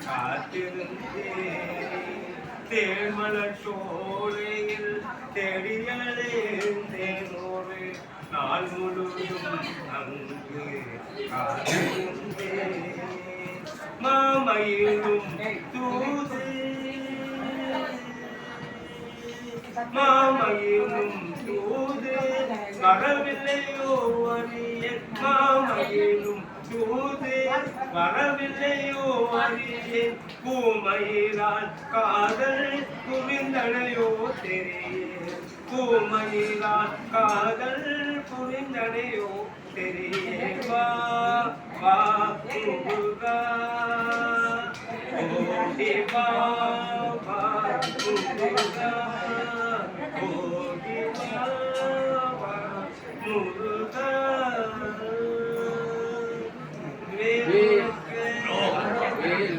காத்திருந்தேன் தேமலர் சோலையில் தேடியலேந்தேனோடு நாள் முழுவதும் அங்கு காத்திருந்தேன் மாமயிலும் தூது மாமயிலும் தூது வரவில்லையோ அறிய மாமயிலும் தூது வரவில்லையோ அறிய பூமயிலால் காதல் புரிந்தனையோ தெரிய பூமயிலால் காதல் புரிந்தனையோ தெரிய வா வா முருகா ஓடி வா வா முருகா ஓடி வா வா முருகா வேல் வேல்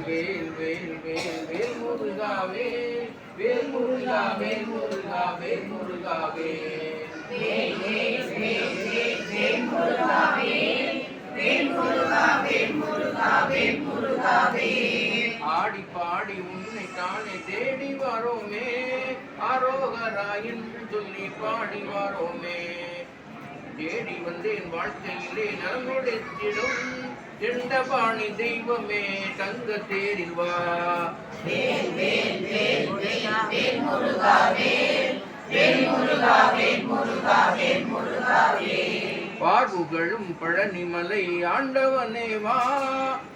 வேல் வேல் வேல் வேல் முருகா வேல் வேல் முருகா வேல் முருகா வேல் முருகா வேல் வேல் வேல் வேல் வேல் வேல் முருகா வேல் வேல் முருகா வேல் முருகா வேல் முருகா வேல் ஆடி பாடி உன்னை தானே தேடி வரோமே ஆரோகரா என்று சொல்லி பாடி வரோமே தேடி வந்தேன் வாழ்க்கையிலே நலமுடைத்திடும் எண்டபாணி தெய்வமே தங்க தேரில் வா வேல் வேல் வேல் வேல் முருகா வேல் வேல் முருகா வேல் முருகா வேல் முருகா வேல் பார்வுகளும் பழனிமலை ஆண்டவனே வா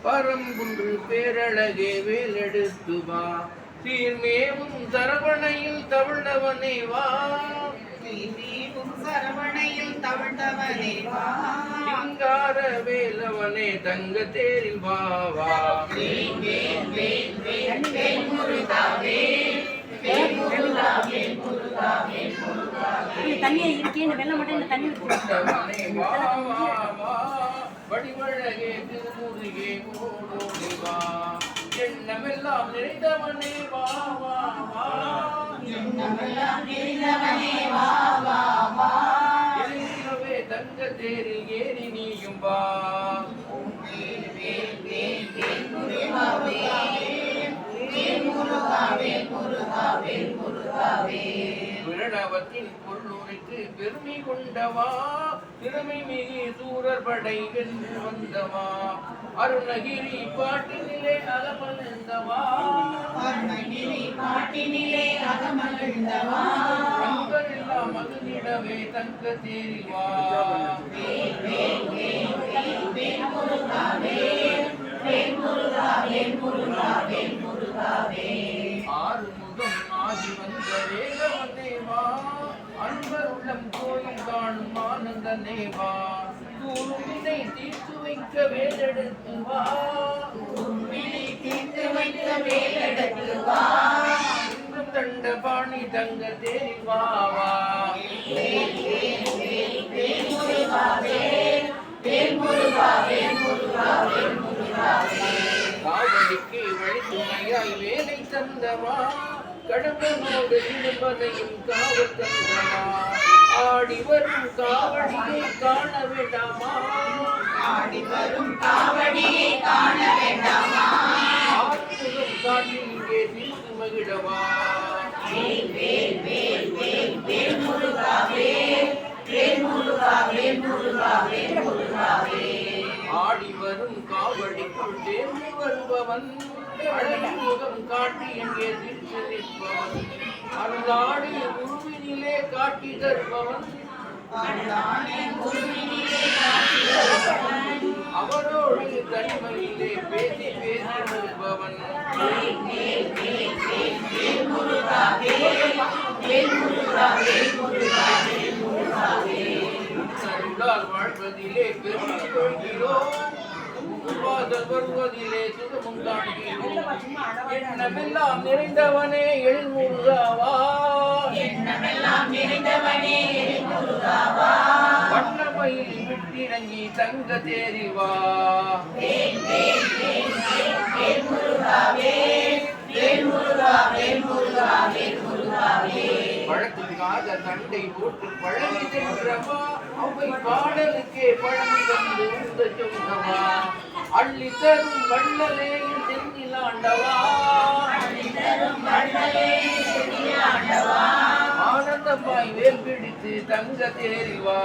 பரங்குன்று பேரழகே வேலெடுத்து வா சீர்மேவும் சரவணையில் தவிழ்ந்தவனே வா சரவணையில் தவிழ்ந்தவனே வா சிங்கார வேலவனே தங்க தேரில் வா வா வேல் வேல் வேல் வேல் வேல் முருகா வேல் வேல் முருகா வேல் முருகா வேல் முருகா வேல் தண்ணியே இருக்கே இந்த வெள்ளம் மட்டும் இந்த தண்ணி விட்டுவனே வா வா வா வடிவழகே திருமுருகே ஓடோடி வா எண்ணமெல்லாம் நிறைந்தவனே வா வா வா எண்ணமெல்லாம் நிறைந்தவனே வா வா வா எலிசவே தங்க தேரில் ஏறி நீயும் வா வேல் வேல் வேல் வேல் முருகா வேல் வேல் முருகா வேல் முருகா வேல் முருகா வேல் விரணவத்தின் பொருளுரைக்கு பெருமை கொண்டவா திறமை மிகு சூரர் படை வென்று வந்தவா அருணகிரி பாட்டினிலே அகமகிழ்ந்தவா அருணகிரி பாட்டினிலே அகமகிழ்ந்தவா அங்கெல்லாம் மகிழ்ந்திடவே தங்க தேரிவா வேல் வேல் வேல் வேல் வேல் முருகா வேல் வேல் முருகா வேல் முருகா வேல் முருகா வேல் ஆறுமுகம் ஆகி வந்த வேகவனேவா அன்பர் உள்ளம் கோயில் காணும் ஆனந்தனேவா கூறுவினை தீர்த்து வைக்க வேலெடுத்து வா கூறுவினை தீர்த்து வைக்க வேலெடுத்து வா இன்பம் தண்ட பாணி தங்க தேரில் வா வா வேல் வேல் வேல் வேல் முருகா வேல் வேல் முருகா வேல் முருகா வேல் முருகா வேல் காவடிக்கு வழித்துணையாய் வேலை தந்தவா கடம்பனோடு இருப்பதையும் காவல் தந்தவா ஆடி வரும் காவடியை காண வேண்டாமா ஆடி வரும் காவடியை காண வேண்டாமா ஆறுமுகம் காட்டி இங்கே தீர்த்து மகிழவா வேல் வேல் வேல் வேல் வேல் முருகா வேல் வேல் முருகா வேல் முருகா வேல் முருகா வேல் ஆடி வரும் காவடிக்குள் சேர்ந்து வருபவன் அழகுமுகம் காட்டி எங்கே தீர்த்து நிற்பவன் அருளாடி குருவினிலே காட்டி தருபவன் அவரோடு தனிமையிலே பேசி பேசி வருபவன் வாழ்வதிலே பெருமை கொள்கிறோம் வருவதிலே சுகமும் காண்கிறோம் எண்ணமெல்லாம் நிறைந்தவனே எழுமுருகாவா எண்ணமெல்லாம் நிறைந்தவனே எழுமுருகாவா வண்ணமயில் விட்டிறங்கி தங்க தேரிவா வேல் வேல் வேல் வேல் முருகா வேல் வேல் முருகா வேல் முருகா வேல் முருகா வேல் பழத்துக்காக சண்டை போட்டு பழனி சென்றவா அவை பாடலுக்கே பழனி வந்து உந்த சொந்தவா அள்ளி தரும் வள்ளலே செந்தில் ஆண்டவா ஆனந்தமாய் வேல் பிடித்து தங்க தேறிவா